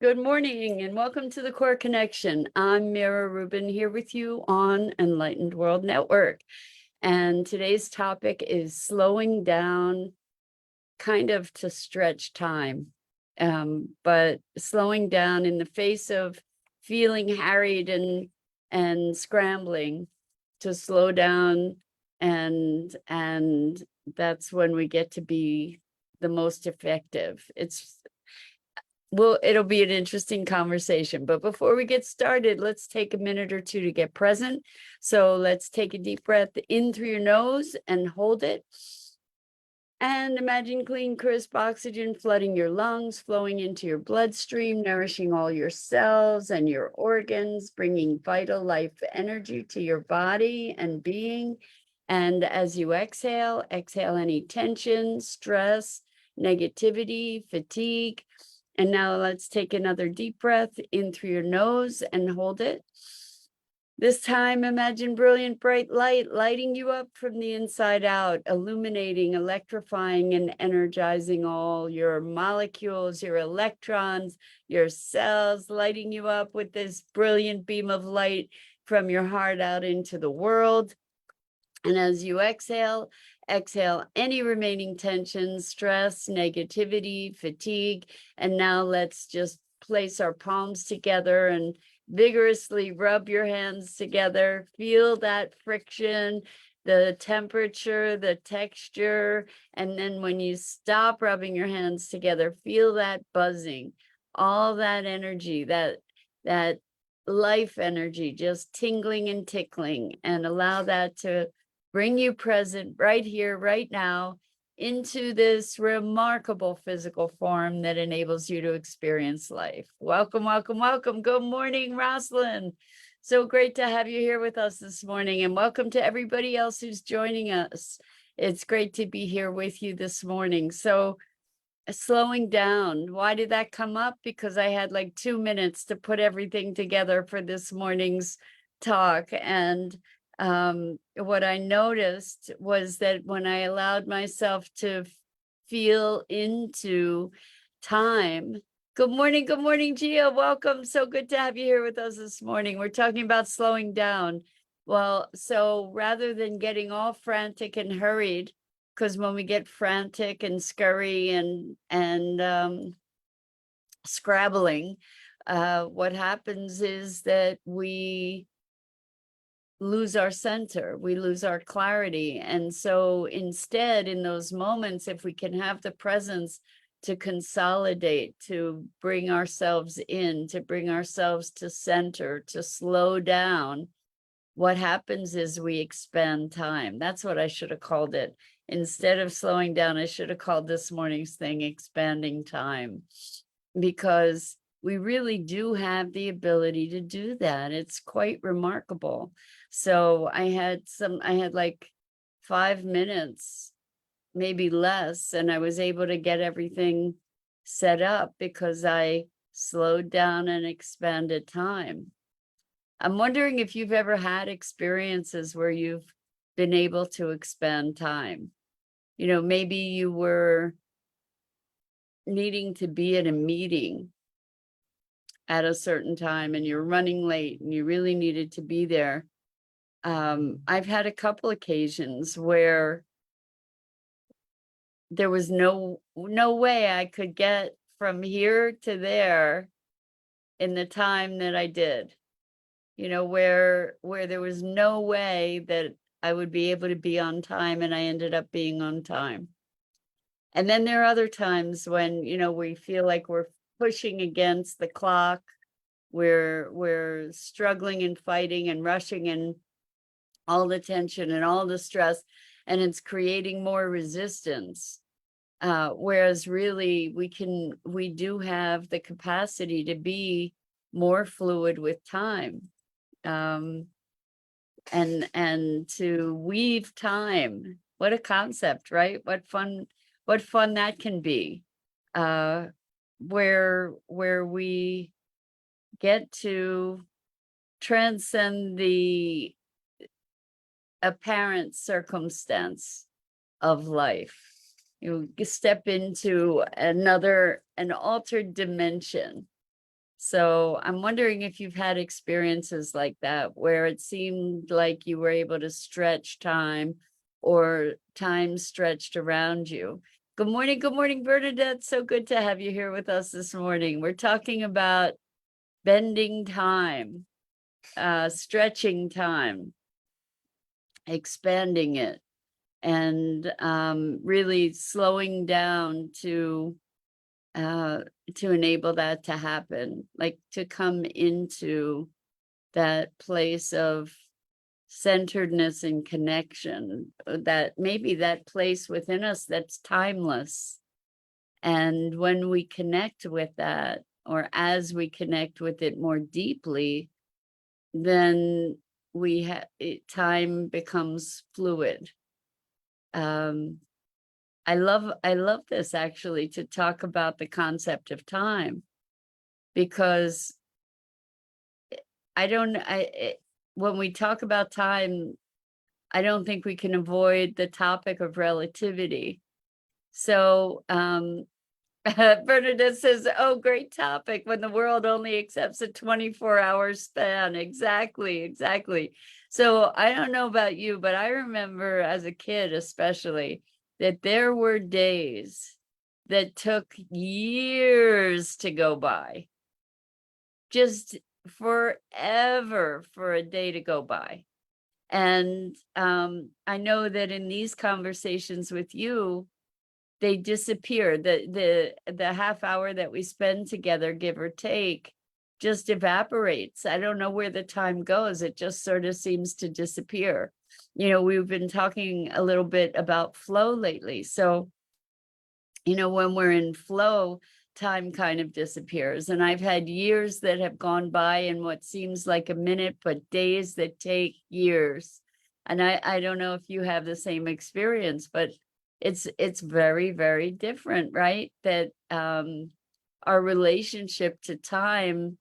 Good morning and welcome to the Core Connection. I'm Mira Rubin here with you on Enlightened World Network. And today's topic is slowing down kind of to stretch time, but slowing down in the face of feeling harried and scrambling to slow down. And that's when we get to be the most effective. It'll be an interesting conversation. But before we get started, let's take a minute or two to get present. So let's take a deep breath in through your nose and hold it. And imagine clean, crisp oxygen flooding your lungs, flowing into your bloodstream, nourishing all your cells and your organs, bringing vital life energy to your body and being. And as you exhale any tension, stress, negativity, fatigue. And now let's take another deep breath in through your nose and hold it. This time, imagine brilliant, bright light lighting you up from the inside out, illuminating, electrifying, and energizing all your molecules, your electrons, your cells, lighting you up with this brilliant beam of light from your heart out into the world. And as you exhale any remaining tension, stress, negativity, fatigue. And now let's just place our palms together and vigorously rub your hands together. Feel that friction, the temperature, the texture. And then when you stop rubbing your hands together, feel that buzzing, all that energy, that life energy just tingling and tickling, and allow that to bring you present right here, right now, into this remarkable physical form that enables you to experience life. Welcome, welcome, welcome. Good morning, Rosalind. So great to have you here with us this morning, and welcome to everybody else who's joining us. It's great to be here with you this morning. So slowing down, why did that come up? Because I had like 2 minutes to put everything together for this morning's talk. And what I noticed was that when I allowed myself to feel into time. Good morning, Gia. Welcome. So good to have you here with us this morning. We're talking about slowing down. Well, so rather than getting all frantic and hurried, because when we get frantic and scurry and scrabbling, what happens is that we lose our center, we lose our clarity. And so instead, in those moments, if we can have the presence to consolidate, to bring ourselves in, to bring ourselves to center, to slow down, what happens is we expand time. That's what I should have called it. Instead of slowing down, I should have called this morning's thing expanding time, because we really do have the ability to do that. It's quite remarkable. So I had like 5 minutes, maybe less, and I was able to get everything set up because I slowed down and expanded time. I'm wondering if you've ever had experiences where you've been able to expand time. You know, maybe you were needing to be at a meeting at a certain time and you're running late and you really needed to be there. I've had a couple occasions where there was no way I could get from here to there in the time that I did. You know, where there was no way that I would be able to be on time, and I ended up being on time. And then there are other times when, you know, we feel like we're pushing against the clock, we're struggling and fighting and rushing and all the tension and all the stress, and it's creating more resistance. Whereas really we do have the capacity to be more fluid with time, and to weave time. What a concept, right? What fun that can be. Where we get to transcend the apparent circumstance of life. You step into an altered dimension So I'm wondering if you've had experiences like that where it seemed like you were able to stretch time or time stretched around you. Good morning, Bernadette. So good to have you here with us this morning. We're talking about bending time, stretching time, expanding it, and really slowing down to enable that to happen, like to come into that place of centeredness and connection, that maybe that place within us that's timeless. And when we connect with that, or as we connect with it more deeply, then time becomes fluid. I love this actually, to talk about the concept of time, because I don't I it, when we talk about time, I don't think we can avoid the topic of relativity. So Bernadette says, "Oh, great topic when the world only accepts a 24-hour span." Exactly, exactly. So I don't know about you, but I remember as a kid, especially, that there were days that took years to go by, just forever for a day to go by. And I know that in these conversations with you, they disappear. The half hour that we spend together, give or take, just evaporates. I don't know where the time goes. It just sort of seems to disappear. We've been talking a little bit about flow lately. So, when we're in flow, time kind of disappears. And I've had years that have gone by in what seems like a minute, but days that take years. And I don't know if you have the same experience, but it's very, very different, right? That our relationship to time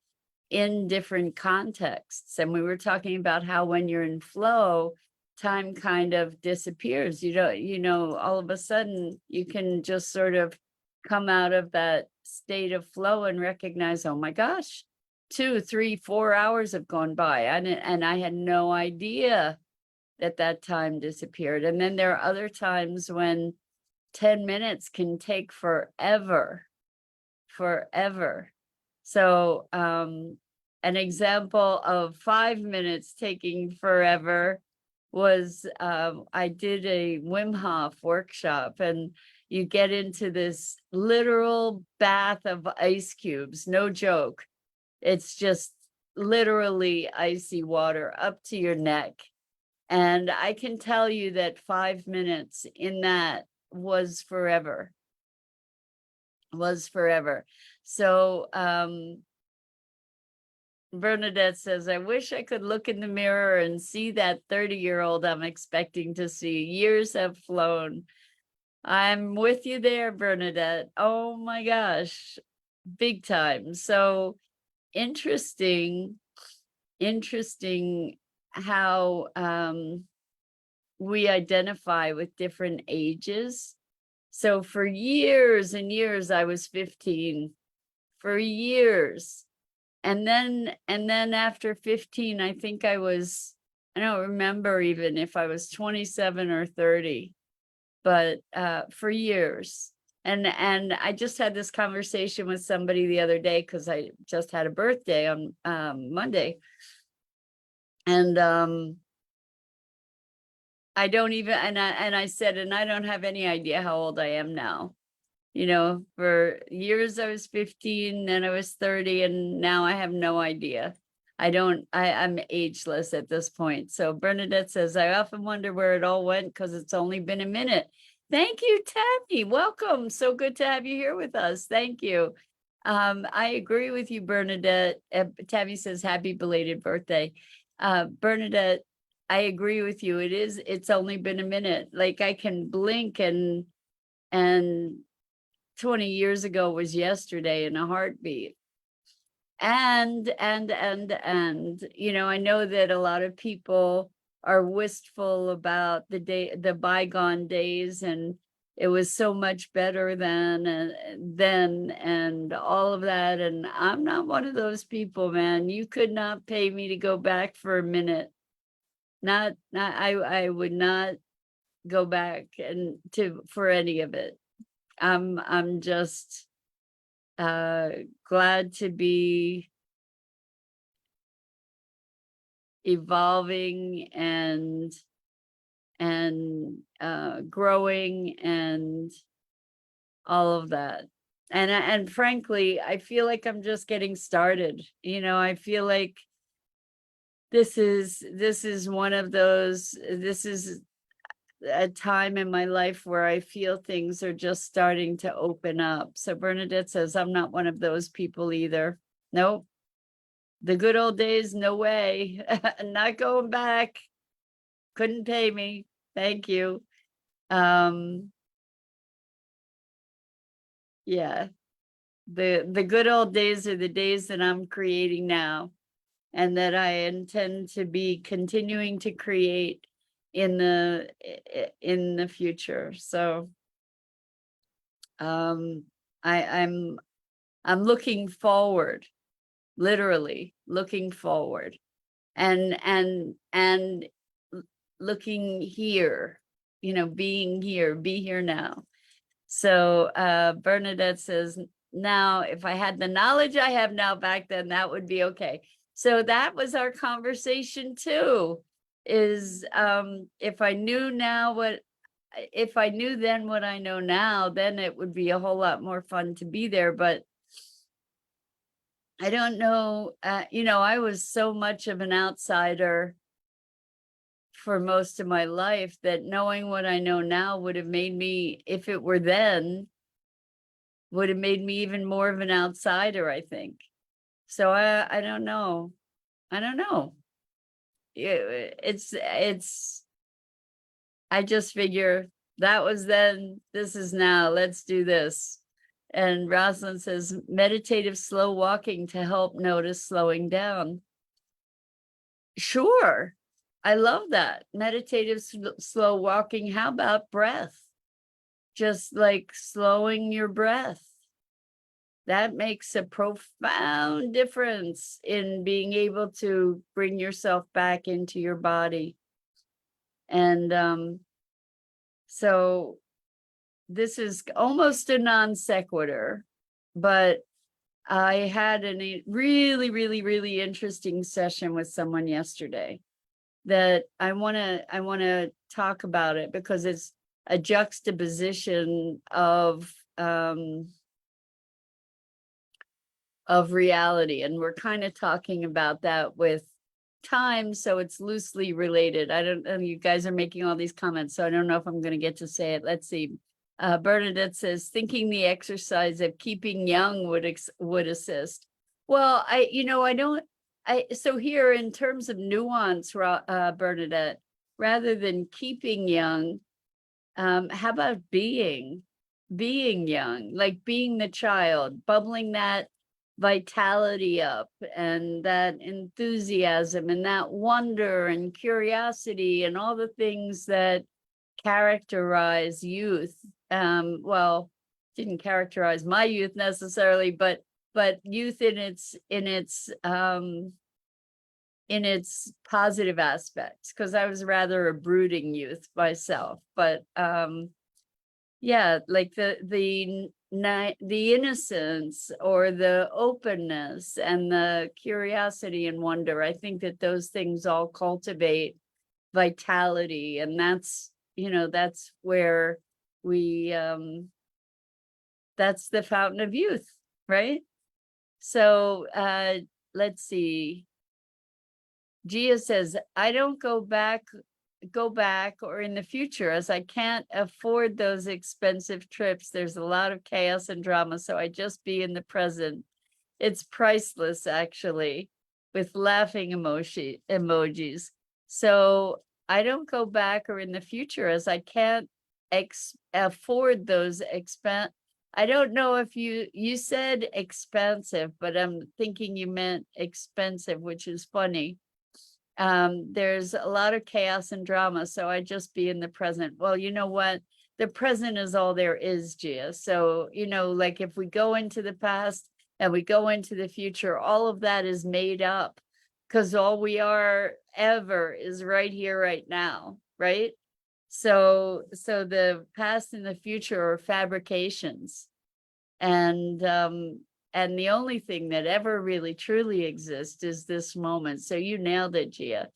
in different contexts. And we were talking about how when you're in flow, time kind of disappears. All of a sudden you can just sort of come out of that state of flow and recognize, oh my gosh, 2, 3, 4 hours have gone by. And I had no idea that time disappeared. And then there are other times when 10 minutes can take forever. So an example of 5 minutes taking forever was I did a Wim Hof workshop, and you get into this literal bath of ice cubes, no joke. It's just literally icy water up to your neck. And I can tell you that 5 minutes in that was forever. So Bernadette says, I wish I could look in the mirror and see that 30-year-old I'm expecting to see. Years have flown. I'm with you there, Bernadette. Oh my gosh, big time. So interesting how we identify with different ages. So for years and years, I was 15, for years. And then after 15, I think I don't remember even if I was 27 or 30, but for years. And I just had this conversation with somebody the other day, because I just had a birthday on Monday. And I don't even, and I said, and I don't have any idea how old I am now. For years I was 15, then I was 30, and now I have no idea. I'm ageless at this point. So Bernadette says, I often wonder where it all went because it's only been a minute. Thank you, Tammy. Welcome. So good to have you here with us. Thank you. I agree with you, Bernadette. Tammy says, happy belated birthday. Bernadette, I agree with you. It's only been a minute. Like I can blink and 20 years ago was yesterday in a heartbeat. And I know that a lot of people are wistful about the bygone days, and it was so much better than then and all of that. And I'm not one of those people, man. You could not pay me to go back for a minute. I would not go back and for any of it. I'm just glad to be evolving and growing and all of that. And frankly, I feel like I'm just getting started. I feel like this is one of those, this is a time in my life where I feel things are just starting to open up. So Bernadette says, I'm not one of those people either. Nope. The good old days, no way. Not going back. Couldn't pay me. Thank you. Yeah. The good old days are the days that I'm creating now, and that I intend to be continuing to create in the future. So I'm looking forward, literally looking forward, and looking here, being here, be here now. So Bernadette says, now if I had the knowledge I have now back then, that would be okay. So that was our conversation too, is if I knew then what I know now, then it would be a whole lot more fun to be there. But I don't know, I was so much of an outsider for most of my life that knowing what I know now would have made me, if it were then, would have made me even more of an outsider, I think. So I don't know. I don't know. It's I just figure that was then, this is now, let's do this. And Rosalind says, meditative slow walking to help notice slowing down. Sure. I love that. Meditative slow walking. How about breath? Just like slowing your breath. That makes a profound difference in being able to bring yourself back into your body. And so this is almost a non sequitur, but I had a really, really, really interesting session with someone yesterday that I want to talk about it, because it's a juxtaposition of reality, and we're kind of talking about that with time, so it's loosely related. I don't know, you guys are making all these comments, so I don't know if I'm going to get to say it. Let's see. Bernadette says, thinking the exercise of keeping young would assist. Well, so here in terms of nuance, Bernadette, rather than keeping young, how about being young, like being the child, bubbling that vitality up and that enthusiasm and that wonder and curiosity and all the things that characterize youth. Well, didn't characterize my youth necessarily, but youth in its positive aspects, because I was rather a brooding youth myself. But yeah, like the innocence or the openness and the curiosity and wonder. I think that those things all cultivate vitality, and that's where we that's the fountain of youth, right? So let's see. Gia says, I don't go back or in the future, as I can't afford those expensive trips. There's a lot of chaos and drama, so I just be in the present. It's priceless, actually, with laughing emojis. So I don't go back or in the future, as I can't afford those expense. I don't know if you said expensive, but I'm thinking you meant expensive, which is funny. There's a lot of chaos and drama, so I just be in the present. Well, you know what? the present is all there is, Gia. So, like if we go into the past and we go into the future, all of that is made up because all we are ever is right here, right now, right? So the past and the future are fabrications. And the only thing that ever really truly exists is this moment. So you nailed it, Gia.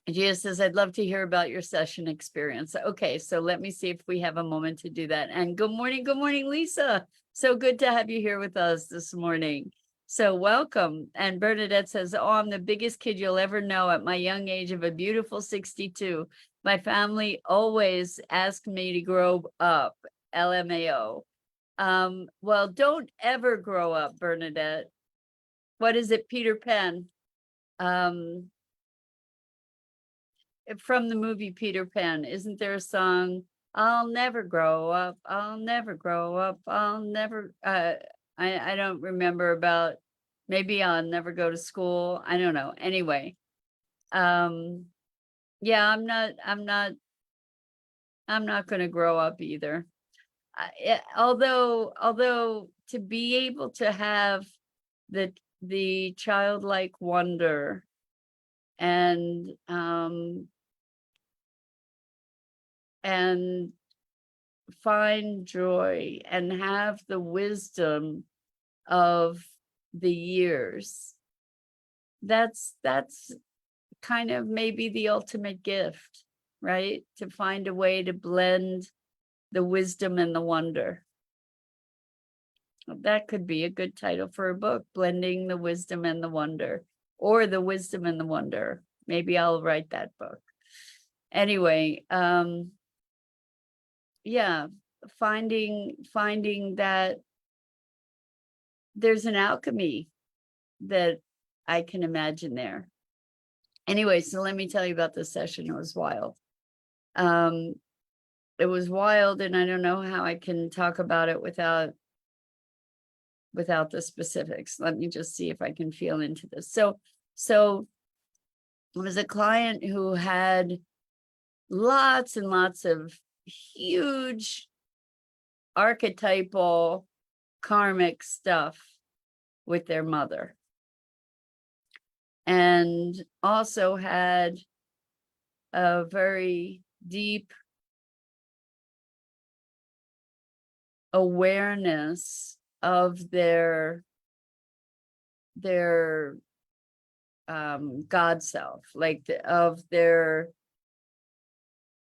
Gia says, I'd love to hear about your session experience. Okay, so let me see if we have a moment to do that. And good morning, Lisa. So good to have you here with us this morning. So welcome. And Bernadette says, oh, I'm the biggest kid you'll ever know at my young age of a beautiful 62. My family always asked me to grow up, LMAO. Well, don't ever grow up, Bernadette. What is it, Peter Pan? From the movie Peter Pan, isn't there a song? I'll never grow up. I'll never grow up. I'll never. I don't remember about. Maybe I'll never go to school. I don't know. Anyway, yeah, I'm not going to grow up either. Although to be able to have the childlike wonder and find joy and have the wisdom of the years, that's kind of maybe the ultimate gift, right? To find a way to blend the wisdom and the wonder. That could be a good title for a book, Blending the Wisdom and the Wonder, or The Wisdom and the Wonder. Maybe I'll write that book. Anyway, yeah, finding that there's an alchemy that I can imagine there. Anyway, so let me tell you about this session. It was wild. It was wild, and I don't know how I can talk about it without the specifics. Let me just see if I can feel into this. So it was a client who had lots and lots of huge archetypal karmic stuff with their mother, and also had a very deep awareness of their God self, like of their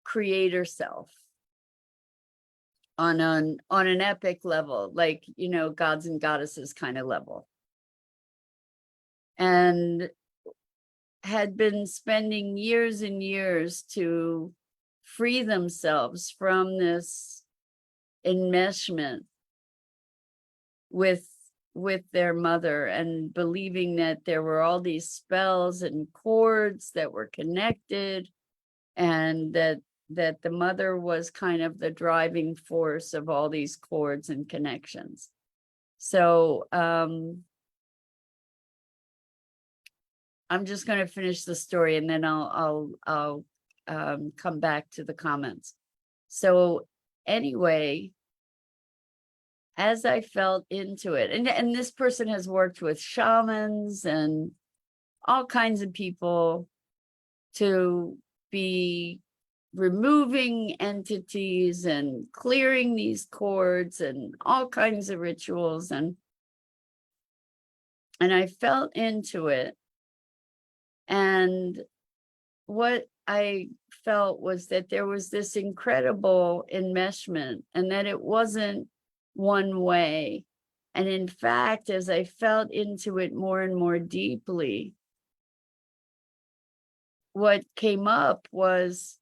creator self on an epic level, like, gods and goddesses kind of level, and had been spending years and years to free themselves from this enmeshment with their mother, and believing that there were all these spells and cords that were connected, and that the mother was kind of the driving force of all these cords and connections. So I'm just going to finish the story, and then I'll come back to the comments. So anyway, as I felt into it, and this person has worked with shamans and all kinds of people to be removing entities and clearing these cords and all kinds of rituals, and I felt into it. And what I felt was that there was this incredible enmeshment, and that it wasn't one way. And in fact, as I felt into it more and more deeply, what came up was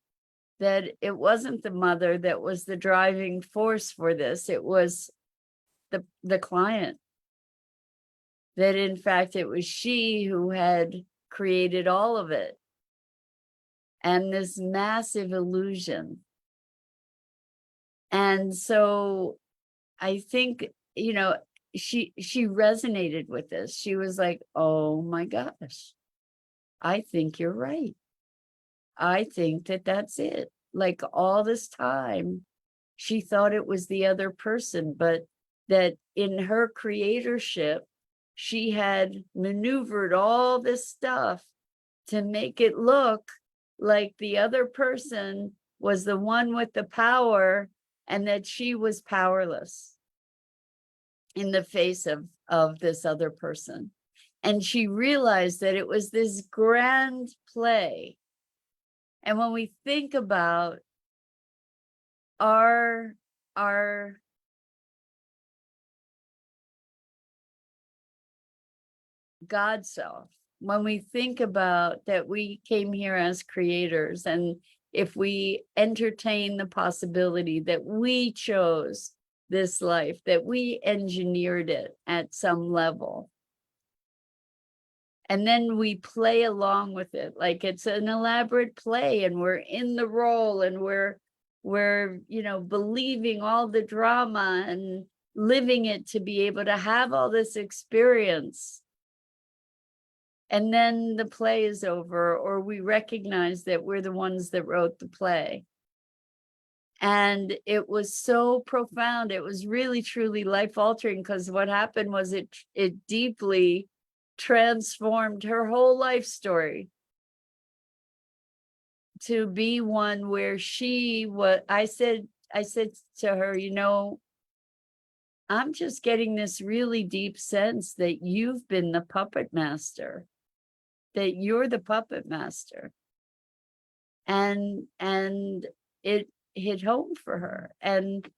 that it wasn't the mother that was the driving force for this. It was the client. That in fact, it was she who had created all of it. And this massive illusion. And so I think, she resonated with this. She was like, oh my gosh, I think you're right. I think that that's it. like all this time, she thought it was the other person, but that in her creatorship, she had maneuvered all this stuff to make it look like the other person was the one with the power and that she was powerless in the face of this other person. And she realized that it was this grand play. And when we think about our God self, when we think about that we came here as creators, and if we entertain the possibility that we chose this life, that we engineered it at some level, and then we play along with it like it's an elaborate play, and we're in the role, and we're believing all the drama and living it to be able to have all this experience. And then the play is over, or we recognize that we're the ones that wrote the play. And it was so profound. It was really, truly life-altering, because what happened was it deeply transformed her whole life story to be one where I said to her, I'm just getting this really deep sense that you've been the puppet master, that you're the puppet master. And it hit home for her. And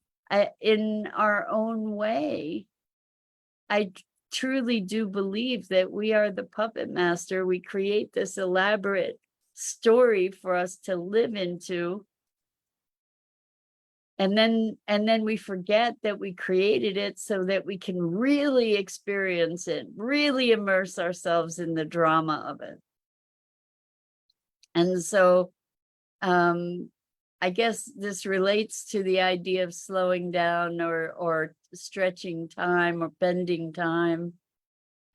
in our own way, I truly do believe that we are the puppet master. We create this elaborate story for us to live into. And then we forget that we created it so that we can really experience it, really immerse ourselves in the drama of it. And so I guess this relates to the idea of slowing down or stretching time or bending time,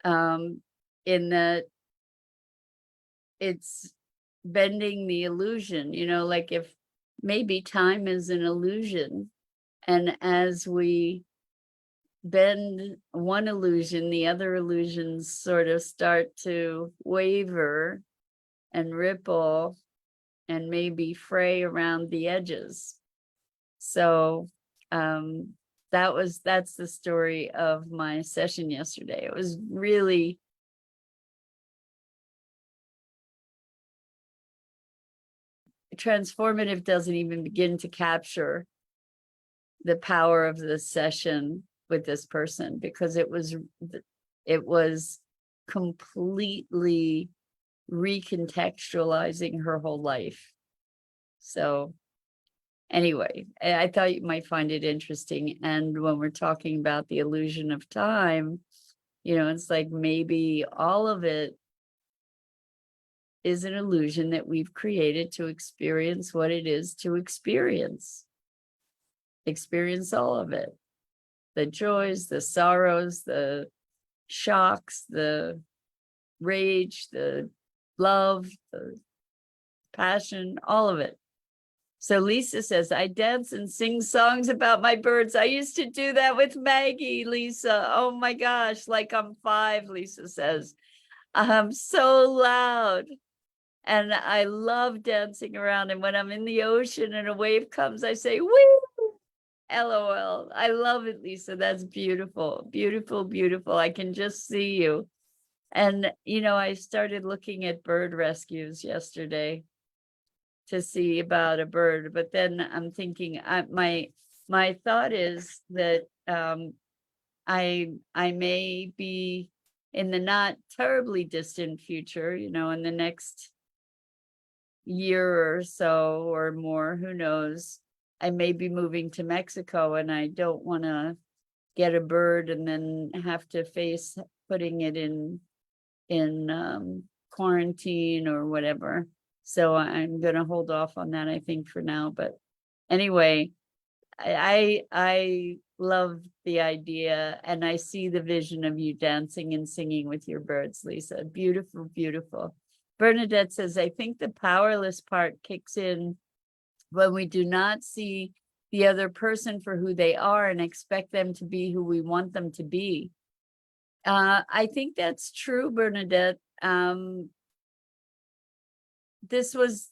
in that it's bending the illusion, like if maybe time is an illusion, and as we bend one illusion, the other illusions sort of start to waver and ripple and maybe fray around the edges. So that's the story of my session yesterday. It was really transformative. Doesn't even begin to capture the power of the session with this person, because it was completely recontextualizing her whole life. So anyway, I thought you might find it interesting. And when we're talking about the illusion of time, it's like maybe all of it is an illusion that we've created to experience what it is to experience all of it, the joys, the sorrows, the shocks, the rage, the love, the passion, all of it. So Lisa says, I dance and sing songs about my birds. I used to do that with Maggie, Lisa. Oh my gosh, like I'm 5, Lisa says. I'm so loud. And I love dancing around. And when I'm in the ocean and a wave comes, I say, woo, LOL. I love it, Lisa. That's beautiful, beautiful, beautiful. I can just see you. And, I started looking at bird rescues yesterday to see about a bird, but then I'm thinking, my thought is that I may be in the not terribly distant future, in the next year or so or more, who knows, I may be moving to Mexico, and I don't want to get a bird and then have to face putting it in quarantine or whatever. So I'm going to hold off on that, I think, for now. But anyway, I love the idea, and I see the vision of you dancing and singing with your birds, Lisa. Beautiful, beautiful. Bernadette says, I think the powerless part kicks in when we do not see the other person for who they are and expect them to be who we want them to be. I think that's true, Bernadette. This was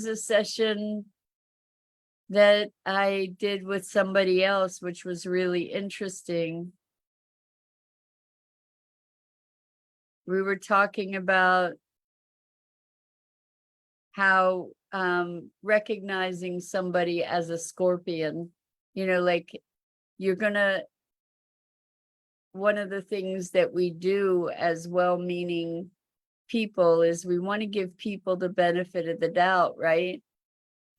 a session that I did with somebody else, which was really interesting. We were talking about how recognizing somebody as a Scorpion, like one of the things that we do as well-meaning people is we want to give people the benefit of the doubt, right?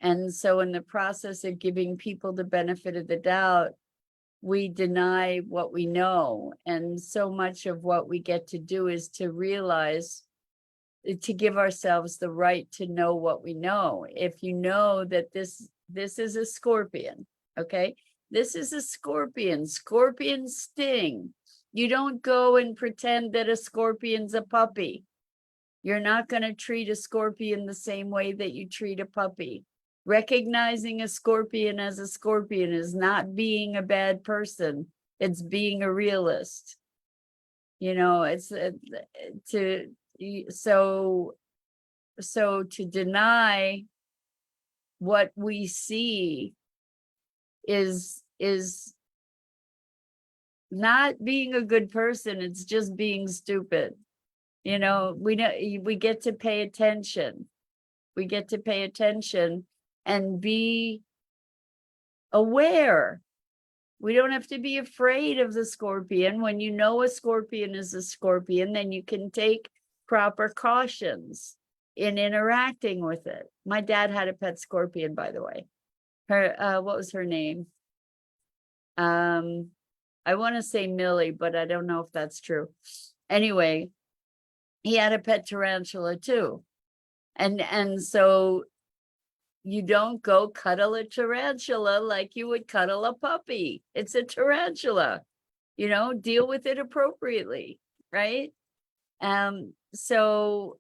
And so in the process of giving people the benefit of the doubt, we deny what we know. And so much of what we get to do is to realize, to give ourselves the right to know what we know. If you know that this is a Scorpion, okay? This is a Scorpion sting. You don't go and pretend that a Scorpion's a puppy. You're not going to treat a Scorpion the same way that you treat a puppy. Recognizing a Scorpion as a Scorpion is not being a bad person. It's being a realist. It's so to deny what we see is not being a good person. It's just being stupid. We get to pay attention. We get to pay attention and be aware. We don't have to be afraid of the Scorpion. When you know a Scorpion is a Scorpion, then you can take proper cautions in interacting with it. My dad had a pet Scorpion, by the way. What was her name? I want to say Millie, but I don't know if that's true. Anyway, he had a pet tarantula too. And so you don't go cuddle a tarantula like you would cuddle a puppy. It's a tarantula, deal with it appropriately, right? So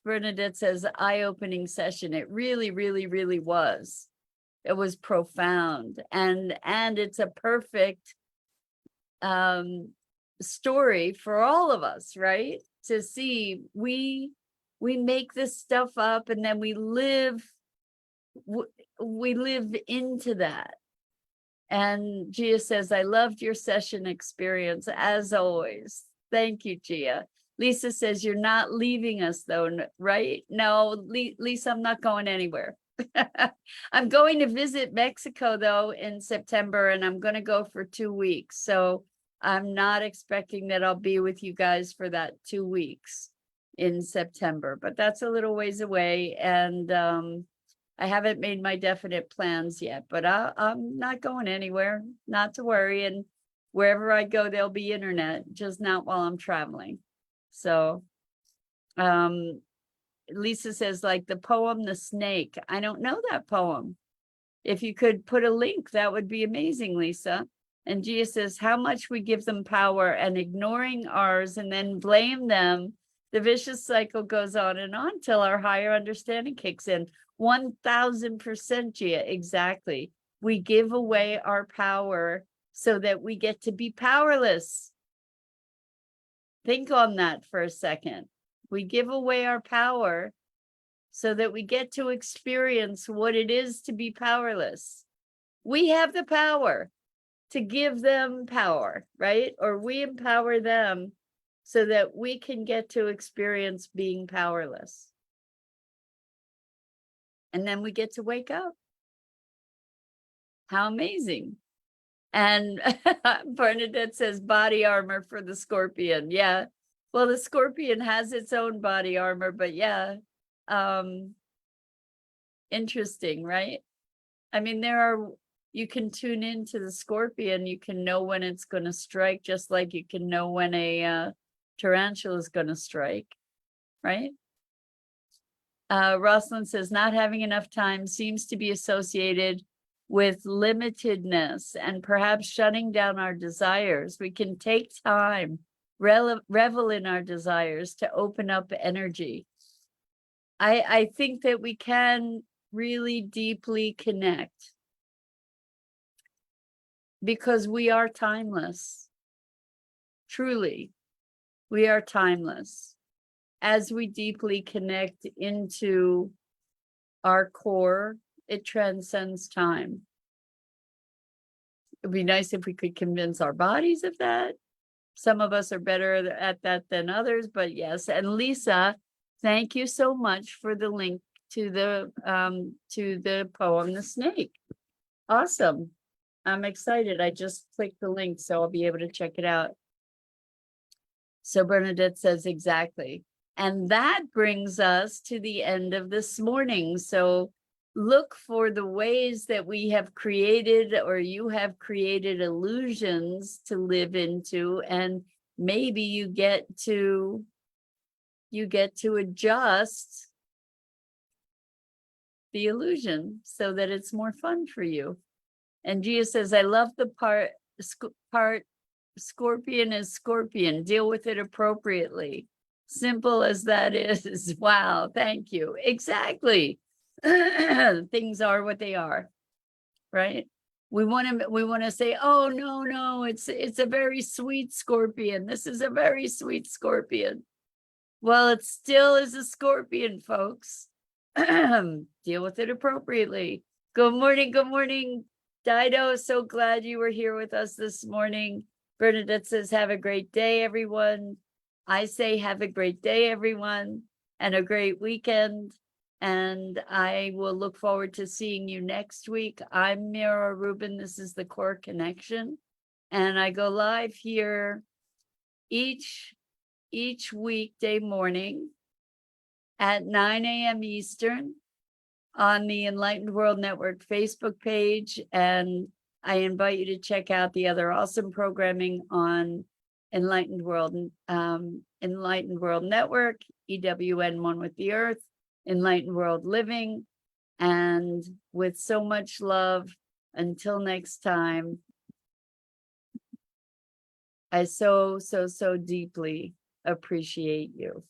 Bernadette says, eye-opening session. It really, really, really was. It was profound. And it's a perfect story for all of us, right? To see we make this stuff up and then we live into that. And Gia says, I loved your session experience as always. Thank you, Gia. Lisa says, you're not leaving us though, right? No, Lisa, I'm not going anywhere. I'm going to visit Mexico though in September, and I'm going to go for 2 weeks. So I'm not expecting that I'll be with you guys for that 2 weeks in September, but that's a little ways away. And I haven't made my definite plans yet, but I'm not going anywhere, not to worry. And wherever I go, there'll be internet, just not while I'm traveling. So, Lisa says, like the poem, The Snake. I don't know that poem. If you could put a link, that would be amazing, Lisa. And Gia says, how much we give them power and ignoring ours and then blame them. The vicious cycle goes on till our higher understanding kicks in. 1000%, Gia, exactly. We give away our power so that we get to be powerless. Think on that for a second. We give away our power so that we get to experience what it is to be powerless. We have the power to give them power, right? Or we empower them so that we can get to experience being powerless. And then we get to wake up. How amazing. And Bernadette says body armor for the Scorpion. Yeah. Well, the Scorpion has its own body armor, but yeah. Interesting, right? I mean, you can tune into the Scorpion. You can know when it's going to strike, just like you can know when a tarantula is going to strike, right? Rosalind says, not having enough time seems to be associated with limitedness and perhaps shutting down our desires. We can take time, revel in our desires to open up energy. I think that we can really deeply connect, because we are timeless. Truly, we are timeless. As we deeply connect into our core, it transcends time. It'd be nice if we could convince our bodies of that. Some of us are better at that than others, but yes. And Lisa, thank you so much for the link to the poem, The Snake. Awesome. I'm excited. I just clicked the link, so I'll be able to check it out. So Bernadette says exactly. And that brings us to the end of this morning. So look for the ways that we have created, or you have created, illusions to live into, and maybe you get to adjust the illusion so that it's more fun for you. And Gia says, I love the part Scorpion is Scorpion. Deal with it appropriately. Simple as that is. Wow, thank you. Exactly. Things are what they are, right? We want to say, oh no, it's a very sweet scorpion. This is a very sweet scorpion. Well, it still is a scorpion, folks. Deal with it appropriately. Good morning, Dido. So glad you were here with us this morning. Bernadette says, have a great day, everyone. I say, have a great day, everyone, and a great weekend. And I will look forward to seeing you next week. I'm Mira Rubin. This is the Core Connection. And I go live here each weekday morning at 9 a.m. Eastern on the Enlightened World Network Facebook page. And I invite you to check out the other awesome programming on Enlightened World Network, EWN One with the Earth, Enlightened World Living. And with so much love, until next time, I so deeply appreciate you.